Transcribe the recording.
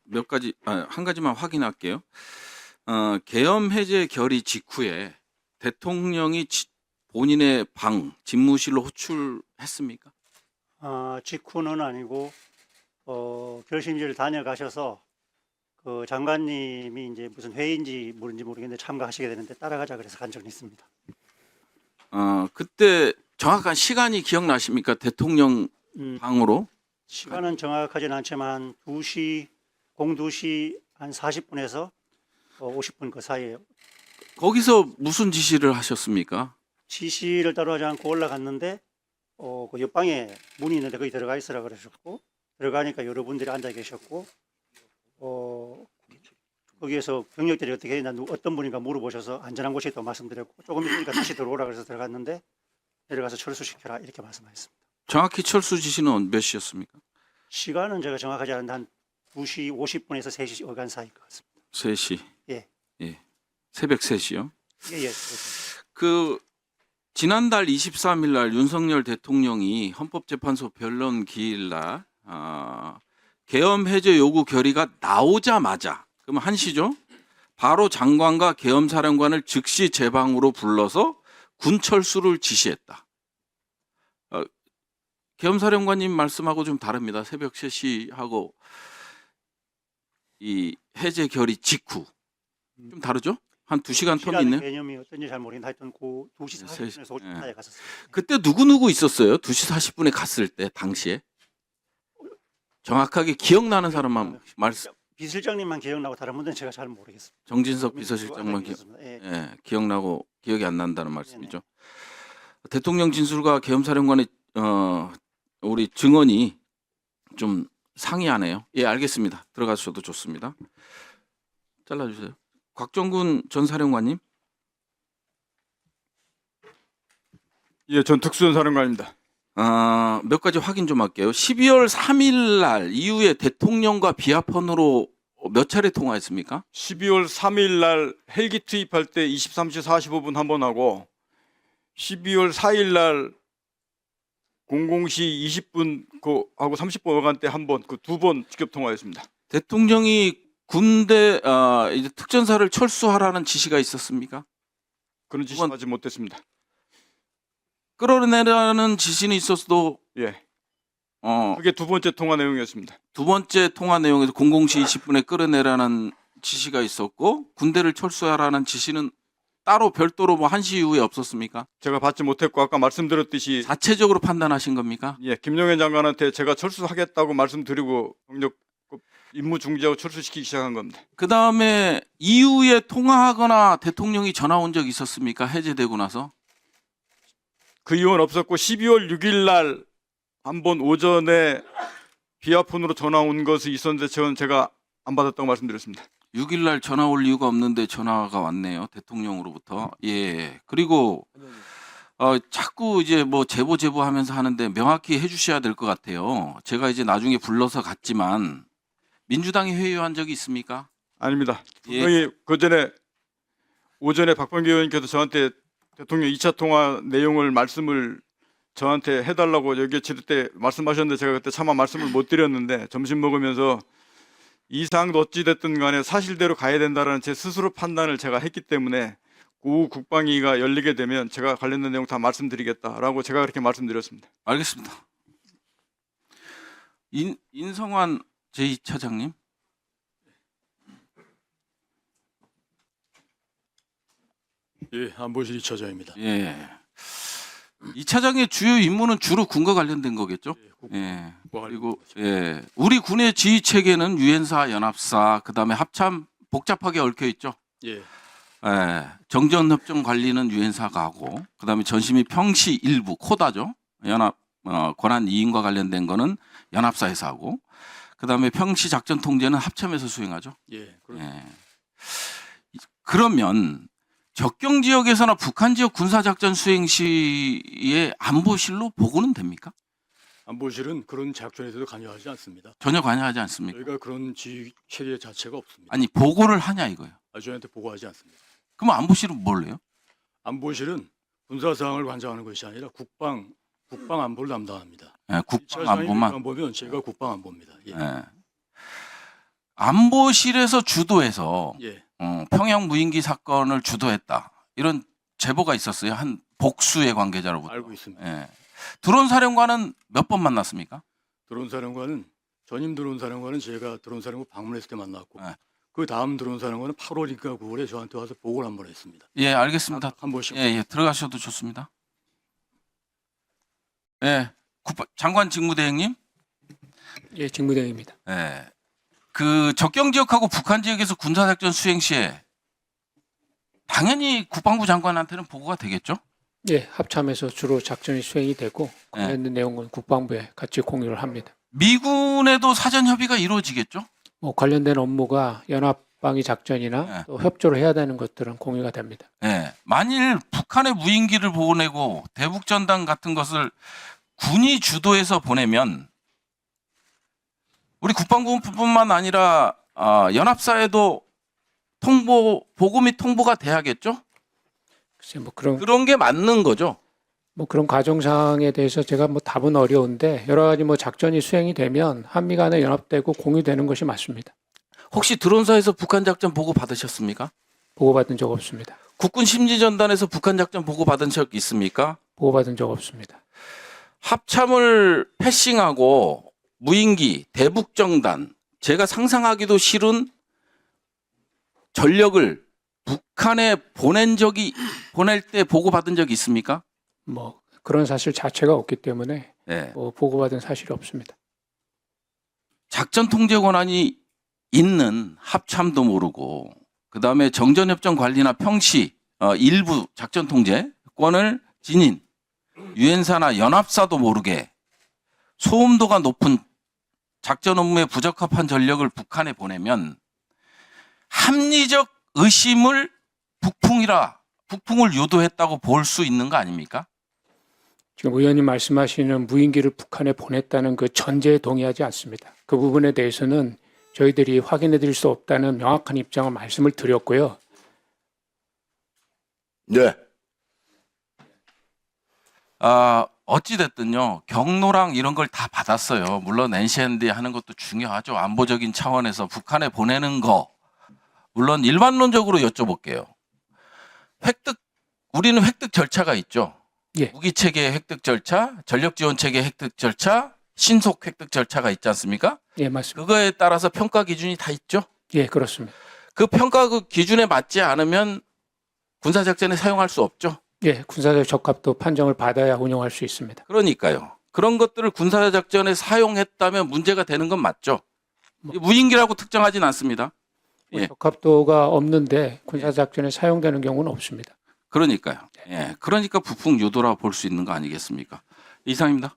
몇 가지 한 가지만 확인할게요. 계엄 해제 결의 직후에 대통령이 본인의 방 집무실로 호출했습니까? 직후는 아니고 결심지를 다녀가셔서 그 장관님이 이제 무슨 회의인지 뭔지 모르겠는데 참가하시게 되는데 따라가자 그래서 간 적은 있습니다. 그때 정확한 시간이 기억나십니까? 대통령 방으로? 시간은 정확하진 않지만 2시 02시 한 40분에서 50분 그 사이에 거기서 무슨 지시를 하셨습니까? 지시를 따르지 않고 올라갔는데 그 옆방에 문이 있는데 거기 들어가 있으라 그러셨고 들어가니까 여러분들이 앉아 계셨고 거기에서 병력들이 어떻게 했나 어떤 분인가 물어보셔서 안전한 곳에 또 말씀드렸고 조금 있으니까 다시 들어오라 그래서 들어갔는데 내려가서 철수시켜라 이렇게 말씀하셨습니다. 정확히 철수 지시는 몇 시였습니까? 시간은 제가 정확하지 않은데 한 2시 50분에서 3시 어간 사이일 것 같습니다. 3시. 예. 새벽 3시요? 예. 그 지난달 23일 날 윤석열 대통령이 헌법재판소 변론 기일날 계엄 해제 요구 결의가 나오자마자 그러면 1시죠? 바로 장관과 계엄사령관을 즉시 제 방으로 불러서 군 철수를 지시했다. 계엄사령관님 말씀하고 좀 다릅니다. 새벽 3시하고 이 해제 결의 직후 좀 다르죠? 한 2시간 텀이 있네. 개념이 어떤지 잘 모르겠는데 하여튼 그 2시 40분에서 50분에 갔었어요. 그때 누구 있었어요? 2시 40분에 갔을 때 당시에 정확하게 기억나는 사람만 말씀. 비실장님만 기억나고 다른 분들은 제가 잘 모르겠습니다. 정진석 비서실장만 기억나고 기억이 안 난다는 말씀이죠. 대통령 진술과 계엄사령관의 우리 증언이 좀 상이하네요. 예, 알겠습니다. 들어가셔도 좋습니다. 잘라주세요. 곽정군 전 사령관님. 예, 전 특수전사령관입니다. 몇 가지 확인 좀 할게요. 12월 3일 날 이후에 대통령과 비아폰으로 몇 차례 통화했습니까? 12월 3일 날 헬기 투입할 때 23시 45분 한 번 하고 12월 4일 날 00시 20분 하고 30분 어간 때 한 번, 그 두 번 직접 통화했습니다. 대통령이 군대 이제 특전사를 철수하라는 지시가 있었습니까? 그런 지시는 하지 못했습니다. 끌어내라는 지시는 있었어도 예. 그게 두 번째 통화 내용이었습니다. 두 번째 통화 내용에서 00시 20분에 끌어내라는 지시가 있었고 군대를 철수하라는 지시는 따로 별도로 뭐 1시 이후에 없었습니까? 제가 받지 못했고 아까 말씀드렸듯이 자체적으로 판단하신 겁니까? 예, 김용현 장관한테 제가 철수하겠다고 말씀드리고 병력 임무 중지하고 철수시키기 시작한 겁니다. 그 다음에 이후에 통화하거나 대통령이 전화 온 적 있었습니까? 해제되고 나서? 그 이후는 없었고 12월 6일 날 한 번 오전에 비아폰으로 전화 온 것이 있었는데 저는 제가 안 받았다고 말씀드렸습니다. 6일 날 전화 올 이유가 없는데 전화가 왔네요. 대통령으로부터. 예. 그리고 자꾸 이제 뭐 제보 하면서 하는데 명확히 해주셔야 될 것 같아요. 제가 이제 나중에 불러서 갔지만 민주당이 회유한 적이 있습니까? 아닙니다. 예. 분명히 그 전에 오전에 박범계 의원님께서 저한테 대통령 2차 통화 내용을 말씀을 저한테 해달라고 여기에 지를 때 말씀하셨는데 제가 그때 차마 말씀을 못 드렸는데 점심 먹으면서 이 사항도 어찌됐든 간에 사실대로 가야 된다는 제 스스로 판단을 제가 했기 때문에 그 국방위가 열리게 되면 제가 관련된 내용 다 말씀드리겠다라고 제가 그렇게 말씀드렸습니다. 알겠습니다. 인성환 제2차장님. 예, 안보실 2차장입니다. 예. 2차장의 주요 임무는 주로 군과 관련된 거겠죠? 예. 그리고 예. 우리 군의 지휘 체계는 유엔사, 연합사, 그다음에 합참 복잡하게 얽혀 있죠. 예, 예. 정전 협정 관리는 유엔사가 하고 그다음에 전시 및 평시 일부 코다죠. 연합 권한 이인과 관련된 거는 연합사에서 하고 그다음에 평시 작전 통제는 합참에서 수행하죠. 예, 예. 그러면 적경 지역에서나 북한 지역 군사작전 수행 시에 안보실로 보고는 됩니까? 안보실은 그런 작전에도 관여하지 않습니다. 전혀 관여하지 않습니까? 저희가 그런 지휘 체계 자체가 없습니다. 아니 보고를 하냐 이거예요. 저희한테 보고하지 않습니다. 그럼 안보실은 뭘 해요? 안보실은 군사 사항을 관장하는 것이 아니라 국방 안보를 담당합니다. 예, 국방 2차장이 안보만. 국방 안보면 제가 국방 안보입니다. 예. 예. 안보실에서 주도해서 예. 평양 무인기 사건을 주도했다. 이런 제보가 있었어요. 한 복수의 관계자로부터. 알고 있습니다. 예. 드론 사령관은 몇 번 만났습니까? 드론 사령관은 전임 드론 사령관은 제가 드론 사령관 방문했을 때 만났고 네. 그 다음 드론 사령관은 8월인가 9월에 저한테 와서 보고를 한번 했습니다. 예, 알겠습니다. 한 번씩. 예, 들어가셔도 좋습니다. 예, 장관 직무대행님. 예, 직무대행입니다. 예, 그 접경 지역하고 북한 지역에서 군사작전 수행 시에 당연히 국방부 장관한테는 보고가 되겠죠? 예, 합참에서 주로 작전이 수행이 되고 관련된 내용은 국방부에 같이 공유를 합니다. 미군에도 사전 협의가 이루어지겠죠? 뭐 관련된 업무가 연합방위 작전이나 네. 또 협조를 해야 되는 것들은 공유가 됩니다. 예, 만일 북한에 무인기를 보내고 대북전단 같은 것을 군이 주도해서 보내면 우리 국방부뿐만 아니라 연합사에도 보고 및 통보가 돼야겠죠? 글쎄 그런 게 맞는 거죠. 그런 과정상에 대해서 제가 답은 어려운데 여러 가지 작전이 수행이 되면 한미 간에 연합되고 공유되는 것이 맞습니다. 혹시 드론사에서 북한 작전 보고 받으셨습니까? 보고받은 적 없습니다. 국군 심지전단에서 북한 작전 보고 받은 적 있습니까? 보고받은 적 없습니다. 합참을 패싱하고 무인기, 대북정단, 제가 상상하기도 싫은 전력을 북한에 보낼 때 보고받은 적이 있습니까? 그런 사실 자체가 없기 때문에 네. 보고받은 사실이 없습니다. 작전 통제 권한이 있는 합참도 모르고 그다음에 정전협정 관리나 평시 일부 작전 통제권을 지닌 유엔사나 연합사도 모르게 소음도가 높은 작전 업무에 부적합한 전력을 북한에 보내면 합리적 의심을 북풍을 유도했다고 볼 수 있는 거 아닙니까? 지금 의원님 말씀하시는 무인기를 북한에 보냈다는 그 전제에 동의하지 않습니다. 그 부분에 대해서는 저희들이 확인해 드릴 수 없다는 명확한 입장을 말씀을 드렸고요. 네. 어찌됐든요. 경로랑 이런 걸 다 받았어요. 물론 NCND 하는 것도 중요하죠. 안보적인 차원에서 북한에 보내는 거. 물론 일반론적으로 여쭤볼게요. 우리는 획득 절차가 있죠. 예. 무기체계 획득 절차, 전력지원체계 획득 절차, 신속 획득 절차가 있지 않습니까? 예, 맞습니다. 그거에 따라서 평가 기준이 다 있죠. 예, 그렇습니다. 그 평가 기준에 맞지 않으면 군사작전에 사용할 수 없죠. 예, 군사적 적합도 판정을 받아야 운영할 수 있습니다. 그러니까요. 그런 것들을 군사작전에 사용했다면 문제가 되는 건 맞죠. 무인기라고 특정하진 않습니다. 예. 적합도가 없는데 군사작전에 사용되는 경우는 없습니다. 그러니까요. 예. 그러니까 부풍 유도라고 볼 수 있는 거 아니겠습니까? 이상입니다.